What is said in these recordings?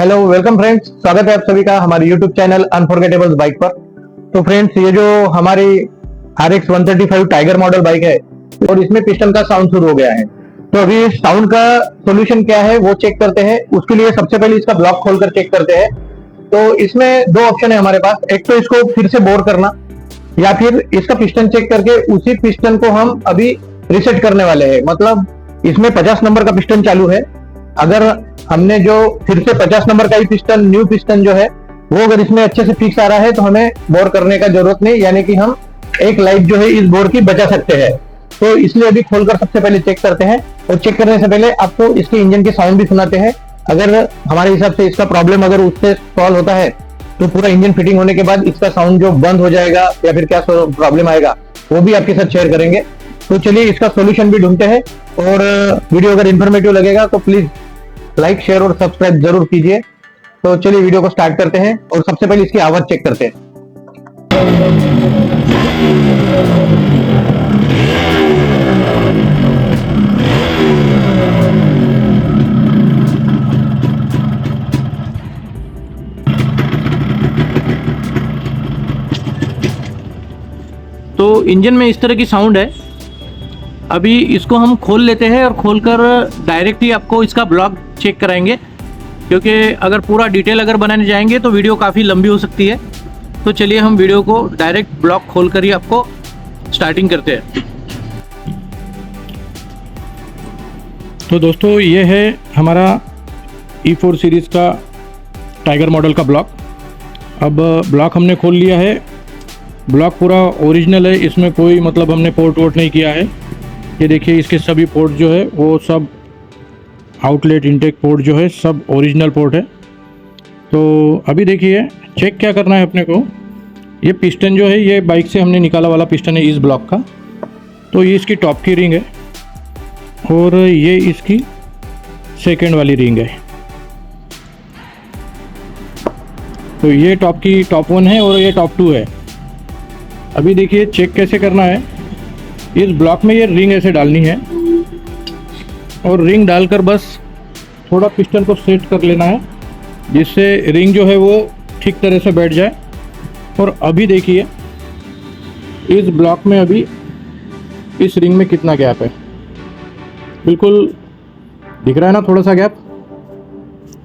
Hello welcome friends, स्वागत है आप सभी का हमारे यूट्यूब चैनल अनफॉरगेटेबल्स बाइक पर। तो फ्रेंड्स, ये जो हमारी RX 135 टाइगर मॉडल बाइक है और इसमें पिस्टन का साउंड शुरू हो गया है। तो अभी साउंड का सॉल्यूशन क्या है वो चेक करते हैं। उसके लिए सबसे पहले इसका ब्लॉक खोलकर चेक करते हैं। तो इसमें दो ऑप्शन है हमारे पास, एक तो इसको फिर से बोर करना या फिर इसका पिस्टन चेक करके उसी पिस्टन को हम अभी रिसेट करने वाले हैं। मतलब इसमें 50 नंबर का पिस्टन चालू है। अगर हमने जो फिर से 50 नंबर का ही पिस्टन, न्यू पिस्टन जो है वो अगर इसमें अच्छे से फिक्स आ रहा है तो हमें बोर करने का जरूरत नहीं, यानी कि हम एक लाइफ जो है इस बोर की बचा सकते हैं। तो इसलिए अभी खोलकर सबसे पहले चेक करते हैं। और चेक करने से पहले आपको इसके इंजन के साउंड भी सुनाते हैं। अगर हमारे हिसाब से इसका प्रॉब्लम अगर उससे सॉल्व होता है तो पूरा इंजन फिटिंग होने के बाद इसका साउंड जो बंद हो जाएगा या फिर क्या प्रॉब्लम आएगा वो भी आपके साथ शेयर करेंगे। तो चलिए इसका सॉल्यूशन भी ढूंढते हैं। और वीडियो अगर इन्फॉर्मेटिव लगेगा तो प्लीज लाइक, शेयर और सब्सक्राइब जरूर कीजिए। तो चलिए वीडियो को स्टार्ट करते हैं और सबसे पहले इसकी आवाज चेक करते हैं। तो इंजन में इस तरह की साउंड है। अभी इसको हम खोल लेते हैं और खोलकर डायरेक्ट ही आपको इसका ब्लॉक चेक कराएंगे, क्योंकि अगर पूरा डिटेल अगर बनाने जाएंगे तो वीडियो काफ़ी लंबी हो सकती है। तो चलिए हम वीडियो को डायरेक्ट ब्लॉक खोलकर ही आपको स्टार्टिंग करते हैं। तो दोस्तों, ये है हमारा E4 सीरीज़ का टाइगर मॉडल का ब्लॉक। अब ब्लॉक हमने खोल लिया है। ब्लॉक पूरा ओरिजिनल है, इसमें कोई मतलब हमने पोर्ट वोट नहीं किया है। ये देखिए, इसके सभी पोर्ट जो है वो सब आउटलेट इनटेक पोर्ट जो है सब ओरिजिनल पोर्ट है। तो अभी देखिए चेक क्या करना है अपने को। ये पिस्टन जो है ये बाइक से हमने निकाला वाला पिस्टन है इस ब्लॉक का। तो ये इसकी टॉप की रिंग है और ये इसकी सेकेंड वाली रिंग है। तो ये टॉप 1 है और ये टॉप 2 है। अभी देखिए चेक कैसे करना है। इस ब्लॉक में ये रिंग ऐसे डालनी है और रिंग डालकर बस थोड़ा पिस्टन को सेट कर लेना है, जिससे रिंग जो है वो ठीक तरह से बैठ जाए। और अभी देखिए इस ब्लॉक में अभी इस रिंग में कितना गैप है। बिल्कुल दिख रहा है ना, थोड़ा सा गैप।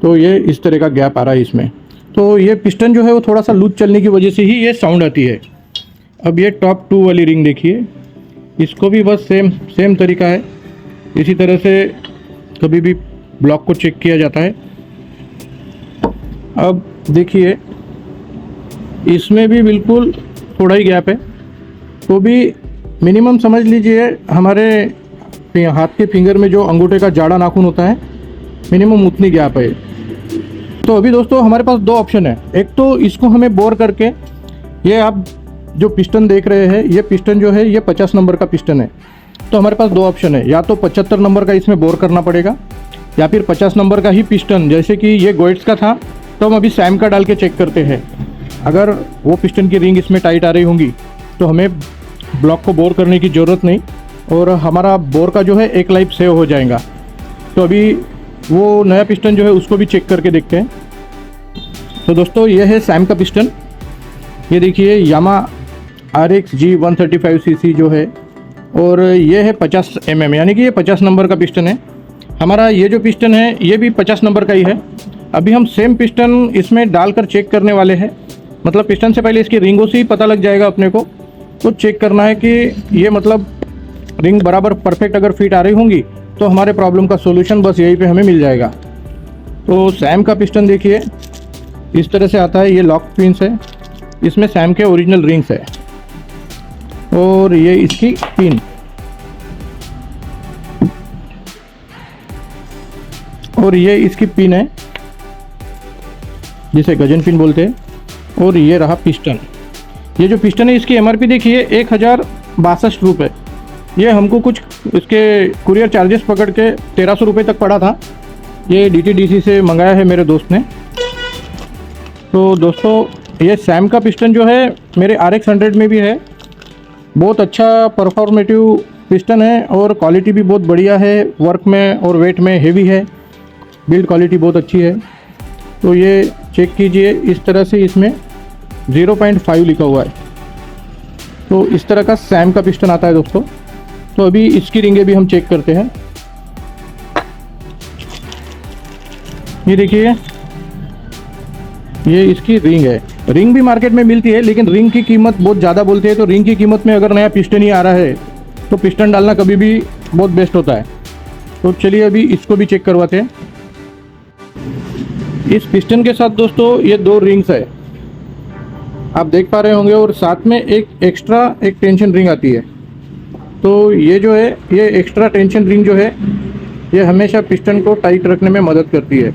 तो ये इस तरह का गैप आ रहा है इसमें। तो ये पिस्टन जो है वो थोड़ा सा लूज चलने की वजह से ही ये साउंड आती है। अब ये टॉप 2 वाली रिंग देखिए, इसको भी बस सेम तरीका है। इसी तरह से कभी भी ब्लॉक को चेक किया जाता है। अब देखिए इसमें भी बिल्कुल थोड़ा ही गैप है। तो भी मिनिमम समझ लीजिए हमारे हाथ के फिंगर में जो अंगूठे का जाड़ा नाखून होता है, मिनिमम उतनी गैप है। तो अभी दोस्तों हमारे पास दो ऑप्शन है। एक तो इसको हमें बोर करके, ये आप जो पिस्टन देख रहे हैं ये पिस्टन जो है ये 50 नंबर का पिस्टन है। तो हमारे पास दो ऑप्शन है, या तो 75 नंबर का इसमें बोर करना पड़ेगा या फिर 50 नंबर का ही पिस्टन, जैसे कि ये गोइट्स का था तो हम अभी सैम का डाल के चेक करते हैं। अगर वो पिस्टन की रिंग इसमें टाइट आ रही होंगी तो हमें ब्लॉक को बोर करने की ज़रूरत नहीं और हमारा बोर का जो है एक लाइफ सेव हो जाएगा। तो अभी वो नया पिस्टन जो है उसको भी चेक करके देखते हैं। तो दोस्तों ये है सैम का पिस्टन। ये देखिए यामा RX G 135cc जो है, और ये है 50 mm, यानी कि ये 50 नंबर का पिस्टन है। हमारा ये जो पिस्टन है ये भी 50 नंबर का ही है। अभी हम सेम पिस्टन इसमें डालकर चेक करने वाले हैं। मतलब पिस्टन से पहले इसकी रिंगों से ही पता लग जाएगा अपने को। तो चेक करना है कि ये मतलब रिंग बराबर परफेक्ट अगर फिट आ रही होंगी तो हमारे प्रॉब्लम का सोल्यूशन बस यहीं पे हमें मिल जाएगा। तो सैम का पिस्टन देखिए इस तरह से आता है। ये लॉक पिन्स है, इसमें सैम के ओरिजिनल रिंग्स है और ये इसकी पिन, और ये इसकी पिन है जिसे गजन पिन बोलते हैं। और ये रहा पिस्टन। ये जो पिस्टन है इसकी MRP देखिए 1062 रुपये। ये हमको कुछ इसके कुरियर चार्जेस पकड़ के 1300 रुपये तक पड़ा था। ये DTDC से मंगाया है मेरे दोस्त ने। तो दोस्तों ये सैम का पिस्टन जो है मेरे RX 100 में भी है। बहुत अच्छा परफॉर्मेटिव पिस्टन है और क्वालिटी भी बहुत बढ़िया है। वर्क में और वेट में हेवी है। बिल्ड क्वालिटी बहुत अच्छी है। तो ये चेक कीजिए, इस तरह से इसमें 0.5 लिखा हुआ है। तो इस तरह का सैम का पिस्टन आता है दोस्तों। तो अभी इसकी रिंगें भी हम चेक करते हैं। ये देखिए, ये इसकी रिंग है। रिंग भी मार्केट में मिलती है, लेकिन रिंग की कीमत बहुत ज़्यादा बोलते हैं। तो रिंग की कीमत में अगर नया पिस्टन ही आ रहा है तो पिस्टन डालना कभी भी बहुत बेस्ट होता है। तो चलिए अभी इसको भी चेक करवाते हैं। इस पिस्टन के साथ दोस्तों ये 2 रिंग्स है, आप देख पा रहे होंगे, और साथ में एक एक्स्ट्रा एक टेंशन रिंग आती है। तो ये जो है, ये एक्स्ट्रा टेंशन रिंग जो है, ये हमेशा पिस्टन को टाइट रखने में मदद करती है।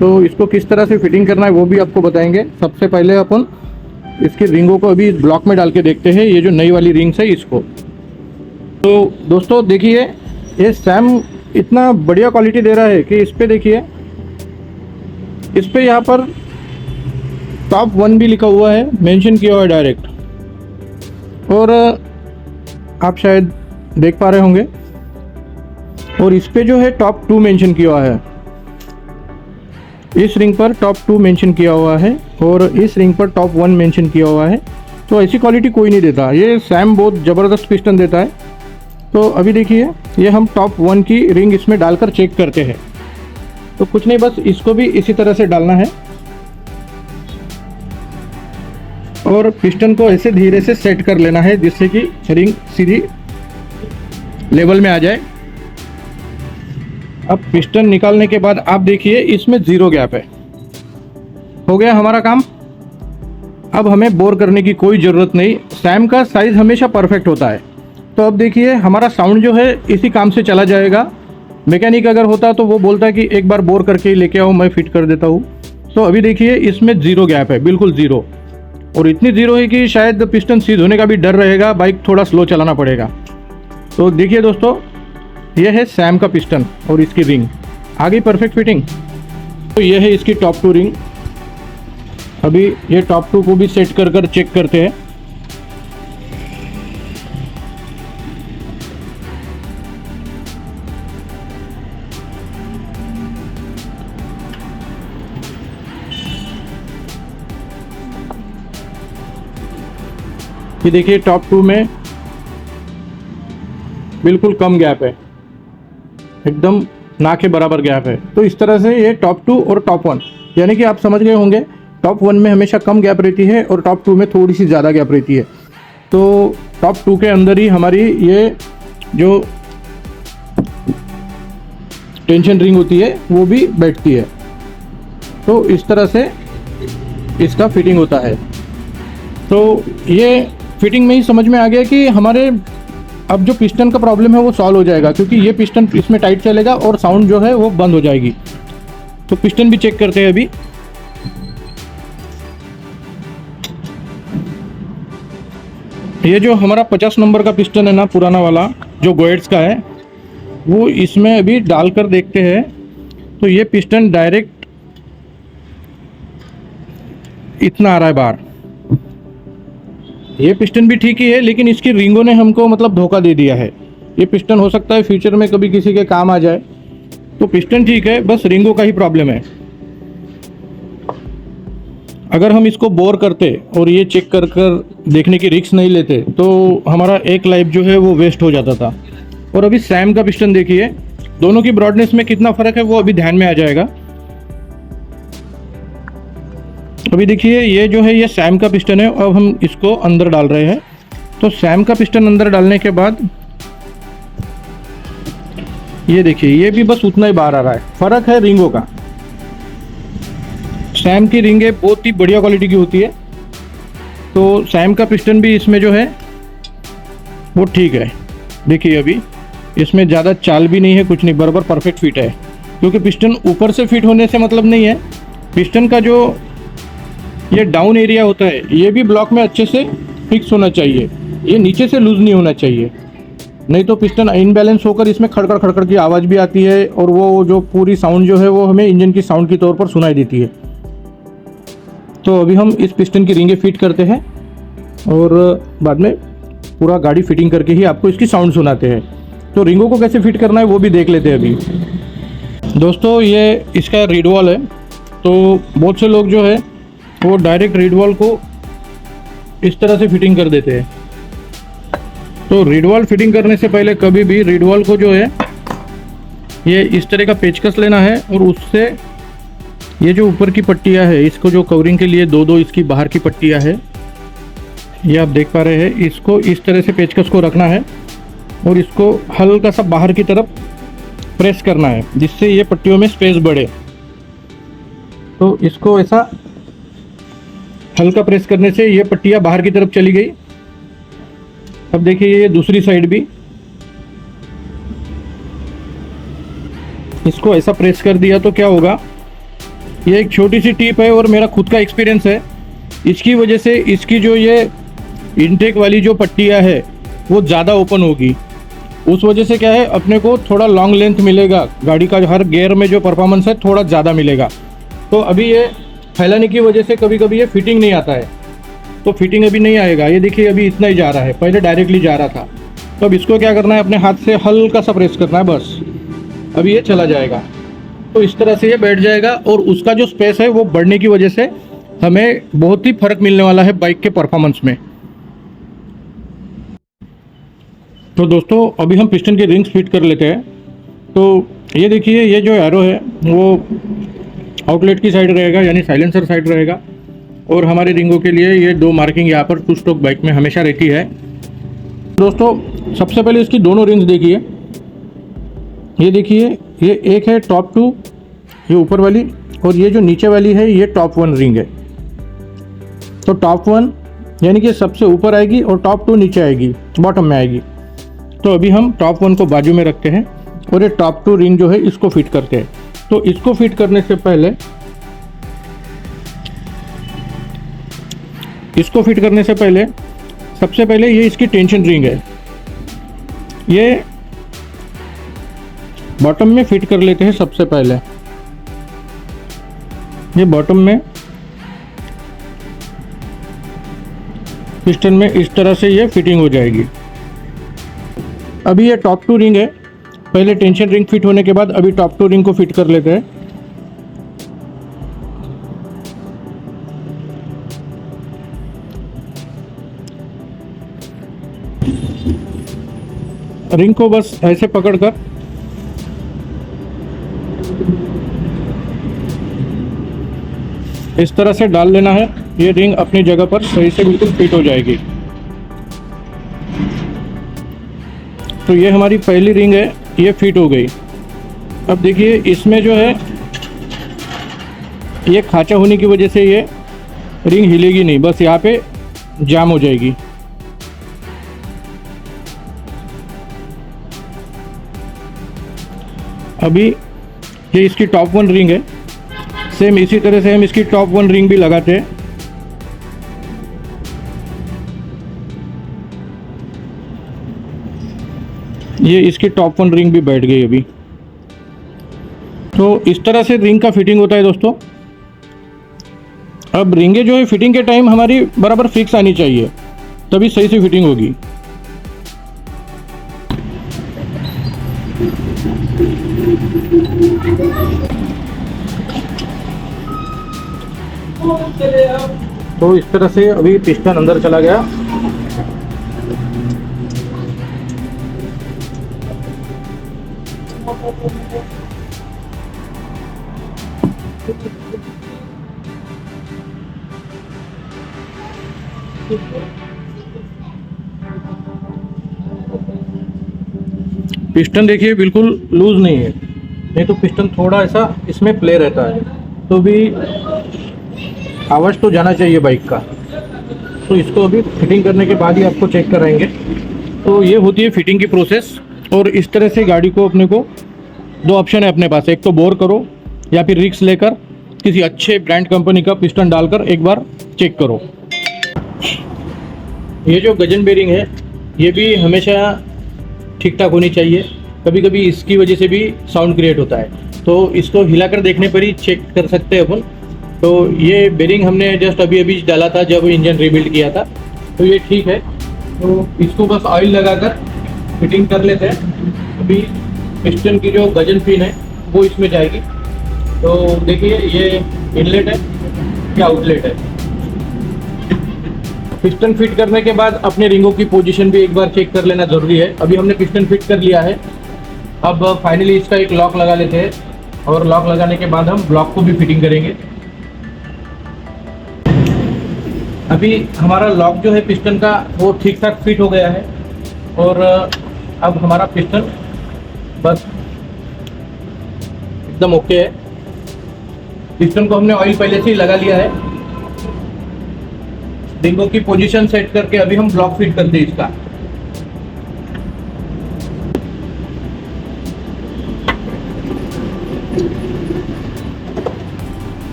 तो इसको किस तरह से फिटिंग करना है वो भी आपको बताएंगे। सबसे पहले अपन इसकी रिंगों को अभी इस ब्लॉक में डाल के देखते हैं, ये जो नई वाली रिंग्स है इसको। तो दोस्तों देखिए, ये सैम इतना बढ़िया क्वालिटी दे रहा है कि इस पे देखिए, इस पे यहाँ पर टॉप 1 भी लिखा हुआ है, मेंशन किया हुआ है डायरेक्ट, और आप शायद देख पा रहे होंगे। और इस पे जो है टॉप 2 मेंशन किया हुआ है, इस रिंग पर टॉप 2 मेंशन किया हुआ है, और इस रिंग पर टॉप 1 मेंशन किया हुआ है। तो ऐसी क्वालिटी कोई नहीं देता, ये सैम बहुत ज़बरदस्त पिस्टन देता है। तो अभी देखिए, ये हम टॉप 1 की रिंग इसमें डालकर चेक करते हैं। तो कुछ नहीं, बस इसको भी इसी तरह से डालना है और पिस्टन को ऐसे धीरे से सेट कर लेना है, जिससे कि रिंग सीधी लेवल में आ जाए। अब पिस्टन निकालने के बाद आप देखिए, इसमें 0 गैप है। हो गया हमारा काम। अब हमें बोर करने की कोई ज़रूरत नहीं, सैम का साइज़ हमेशा परफेक्ट होता है। तो अब देखिए, हमारा साउंड जो है इसी काम से चला जाएगा। मैकेनिक अगर होता तो वो बोलता कि एक बार बोर करके ही लेके आओ, मैं फिट कर देता हूँ। तो अभी देखिए, इसमें 0 गैप है, बिल्कुल 0, और इतनी 0 है कि शायद पिस्टन सीज होने का भी डर रहेगा, बाइक थोड़ा स्लो चलाना पड़ेगा। तो देखिए दोस्तों, यह है सैम का पिस्टन और इसकी रिंग आ गई परफेक्ट फिटिंग। तो यह है इसकी टॉप 2 रिंग। अभी ये टॉप 2 को भी सेट कर चेक करते हैं। ये देखिए, टॉप 2 में बिल्कुल कम गैप है, एकदम ना के बराबर गैप है। तो इस तरह से ये टॉप 2 और टॉप 1, यानी कि आप समझ गए होंगे, टॉप 1 में हमेशा कम गैप रहती है और टॉप 2 में थोड़ी सी ज़्यादा गैप रहती है। तो टॉप 2 के अंदर ही हमारी ये जो टेंशन रिंग होती है वो भी बैठती है। तो इस तरह से इसका फिटिंग होता है। तो ये फिटिंग में ही समझ में आ गया कि हमारे अब जो पिस्टन का प्रॉब्लम है वो सॉल्व हो जाएगा, क्योंकि ये पिस्टन इसमें टाइट चलेगा और साउंड जो है वो बंद हो जाएगी। तो पिस्टन भी चेक करते हैं अभी। ये जो हमारा 50 नंबर का पिस्टन है ना, पुराना वाला जो गोएट्स का है, वो इसमें अभी डालकर देखते हैं। तो ये पिस्टन डायरेक्ट इतना आ रहा है बाहर। ये पिस्टन भी ठीक ही है, लेकिन इसकी रिंगों ने हमको मतलब धोखा दे दिया है। ये पिस्टन हो सकता है फ्यूचर में कभी किसी के काम आ जाए। तो पिस्टन ठीक है, बस रिंगों का ही प्रॉब्लम है। अगर हम इसको बोर करते और ये चेक कर देखने की रिस्क नहीं लेते तो हमारा एक लाइफ जो है वो वेस्ट हो जाता था। और अभी सैम का पिस्टन देखिए, दोनों की ब्रॉडनेस में कितना फ़र्क है वो अभी ध्यान में आ जाएगा। अभी देखिए, ये जो है ये सैम का पिस्टन है। अब हम इसको अंदर डाल रहे हैं। तो सैम का पिस्टन अंदर डालने के बाद ये देखिए, ये भी बस उतना ही बाहर आ रहा है। फ़र्क है रिंगों का। सैम की रिंगें बहुत ही बढ़िया क्वालिटी की होती है। तो सैम का पिस्टन भी इसमें जो है वो ठीक है। देखिए, अभी इसमें ज़्यादा चाल भी नहीं है, कुछ नहीं, बराबर परफेक्ट फिट है। क्योंकि पिस्टन ऊपर से फिट होने से मतलब नहीं है, पिस्टन का जो ये डाउन एरिया होता है ये भी ब्लॉक में अच्छे से फिक्स होना चाहिए। ये नीचे से लूज़ नहीं होना चाहिए, नहीं तो पिस्टन इनबैलेंस होकर इसमें खड़खड़ खड़खड़ की आवाज़ भी आती है और वो जो पूरी साउंड जो है वो हमें इंजन की साउंड के तौर पर सुनाई देती है। तो अभी हम इस पिस्टन की रिंगें फिट करते हैं और बाद में पूरा गाड़ी फिटिंग करके ही आपको इसकी साउंड सुनाते हैं। तो रिंगों को कैसे फिट करना है वो भी देख लेते हैं अभी। दोस्तों, ये इसका रीड वॉल है तो बहुत से लोग जो है वो डायरेक्ट रीड वॉल को इस तरह से फिटिंग कर देते हैं। तो रीड वॉल फिटिंग करने से पहले कभी भी रीड वॉल को जो है ये इस तरह का पेचकस लेना है और उससे ये जो ऊपर की पट्टियाँ है इसको जो कवरिंग के लिए दो इसकी बाहर की पट्टियाँ है, ये आप देख पा रहे हैं, इसको इस तरह से पेचकस को रखना है और इसको हल्का सा बाहर की तरफ प्रेस करना है जिससे ये पट्टियों में स्पेस बढ़े। तो इसको ऐसा हल्का प्रेस करने से ये पट्टियाँ बाहर की तरफ चली गई। अब देखिए ये दूसरी साइड भी इसको ऐसा प्रेस कर दिया तो क्या होगा, ये एक छोटी सी टिप है और मेरा खुद का एक्सपीरियंस है, इसकी वजह से इसकी जो ये इनटेक वाली जो पट्टियाँ है वो ज़्यादा ओपन होगी। उस वजह से क्या है, अपने को थोड़ा लॉन्ग लेंथ मिलेगा, गाड़ी का हर गियर में जो परफॉर्मेंस है थोड़ा ज़्यादा मिलेगा। तो अभी ये फैलाने की वजह से कभी कभी ये फिटिंग नहीं आता है, तो फिटिंग अभी नहीं आएगा। ये देखिए अभी इतना ही जा रहा है, पहले डायरेक्टली जा रहा था। तो अब इसको क्या करना है, अपने हाथ से हल्का सा प्रेस करना है बस, अभी ये चला जाएगा। तो इस तरह से ये बैठ जाएगा और उसका जो स्पेस है वो बढ़ने की वजह से हमें बहुत ही फ़र्क मिलने वाला है बाइक के परफॉर्मेंस में। तो दोस्तों अभी हम पिस्टन के रिंग्स फिट कर लेते हैं। तो ये देखिए ये जो एरो है वो आउटलेट की साइड रहेगा, यानी साइलेंसर साइड रहेगा, और हमारे रिंगों के लिए ये दो मार्किंग यहाँ पर टू स्ट्रोक बाइक में हमेशा रहती है। दोस्तों सबसे पहले इसकी दोनों रिंग्स देखिए, ये देखिए ये एक है टॉप 2 ये ऊपर वाली, और ये जो नीचे वाली है ये टॉप 1 रिंग है। तो टॉप 1 यानी कि सबसे ऊपर आएगी और टॉप 2 नीचे आएगी, बॉटम में आएगी। तो अभी हम टॉप 1 को बाजू में रखते हैं और ये टॉप 2 रिंग जो है इसको फिट करते हैं। तो इसको फिट करने से पहले सबसे पहले ये इसकी टेंशन रिंग है, ये बॉटम में फिट कर लेते हैं। सबसे पहले ये बॉटम में पिस्टन में इस तरह से ये फिटिंग हो जाएगी। अभी ये टॉप 2 रिंग है, पहले टेंशन रिंग फिट होने के बाद अभी टॉप 2 रिंग को फिट कर लेते हैं। रिंग को बस ऐसे पकड़कर इस तरह से डाल लेना है, ये रिंग अपनी जगह पर सही से बिल्कुल फिट हो जाएगी। तो ये हमारी पहली रिंग है, ये फिट हो गई। अब देखिए इसमें जो है ये खांचा होने की वजह से ये रिंग हिलेगी नहीं, बस यहाँ पे जाम हो जाएगी। अभी ये इसकी टॉप 1 रिंग है, सेम इसी तरह से हम इसकी टॉप 1 रिंग भी लगाते हैं। ये इसकी टॉप 1 रिंग भी बैठ गई अभी। तो इस तरह से रिंग का फिटिंग होता है दोस्तों। अब रिंगें जो है फिटिंग के टाइम हमारी बराबर फिक्स आनी चाहिए, तभी सही से फिटिंग होगी। तो इस तरह से अभी पिस्टन अंदर चला गया। पिस्टन देखिए बिल्कुल लूज नहीं है, नहीं तो पिस्टन थोड़ा ऐसा इसमें प्ले रहता है, तो भी आवाज़ तो जाना चाहिए बाइक का। तो इसको अभी फिटिंग करने के बाद ही आपको चेक कराएंगे। तो ये होती है फिटिंग की प्रोसेस। और इस तरह से गाड़ी को अपने को 2 ऑप्शन है अपने पास, एक तो बोर करो या फिर रिक्स लेकर किसी अच्छे ब्रांड कंपनी का पिस्टन डालकर एक बार चेक करो। ये जो गजन बेरिंग है ये भी हमेशा ठीक ठाक होनी चाहिए, कभी कभी इसकी वजह से भी साउंड क्रिएट होता है, तो इसको हिलाकर देखने पर ही चेक कर सकते हैं अपन। तो ये बेरिंग हमने जस्ट अभी डाला था जब इंजन रिबिल्ड किया था, तो ये ठीक है। तो इसको बस ऑयल लगाकर फिटिंग कर लेते हैं। अभी पिस्टन की जो गजन पिन है वो इसमें जाएगी। तो देखिए ये इनलेट है क्या आउटलेट है। पिस्टन फिट करने के बाद अपने रिंगों की पोजीशन भी एक बार चेक कर लेना ज़रूरी है। अभी हमने पिस्टन फिट कर लिया है। अब फाइनली इसका एक लॉक लगा लेते हैं और लॉक लगाने के बाद हम ब्लॉक को भी फिटिंग करेंगे। अभी हमारा लॉक जो है पिस्टन का वो ठीक ठाक फिट हो गया है और अब हमारा पिस्टन बस एकदम ओके है। पिस्टन को हमने ऑयल पहले से ही लगा लिया है। रिंगों की पोजीशन सेट करके अभी हम ब्लॉक फिट करते हैं इसका।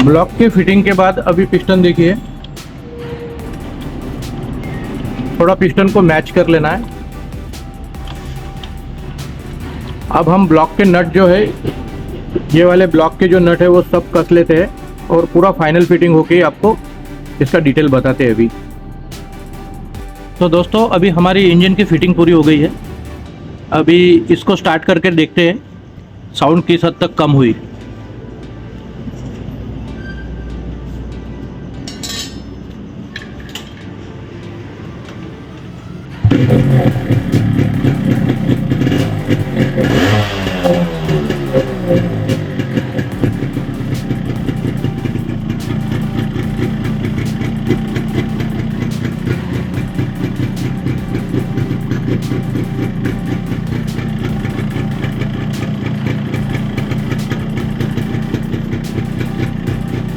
ब्लॉक की फिटिंग के बाद अभी पिस्टन देखिए, थोड़ा पिस्टन को मैच कर लेना है। अब हम ब्लॉक के नट जो है, ये वाले ब्लॉक के जो नट है वो सब कस लेते हैं और पूरा फाइनल फिटिंग होके आपको इसका डिटेल बताते हैं अभी। तो दोस्तों अभी हमारी इंजन की फिटिंग पूरी हो गई है। अभी इसको स्टार्ट करके देखते हैं साउंड किस हद तक कम हुई।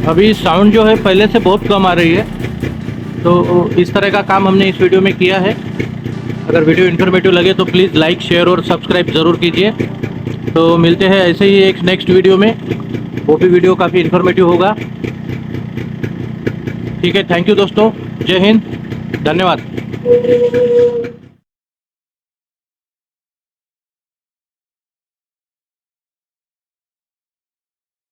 अभी साउंड जो है पहले से बहुत कम आ रही है। तो इस तरह का काम हमने इस वीडियो में किया है। अगर वीडियो इन्फॉर्मेटिव लगे तो प्लीज़ लाइक शेयर और सब्सक्राइब ज़रूर कीजिए। तो मिलते हैं ऐसे ही एक नेक्स्ट वीडियो में, वो भी वीडियो काफ़ी इन्फॉर्मेटिव होगा। ठीक है, थैंक यू दोस्तों, जय हिंद, धन्यवाद।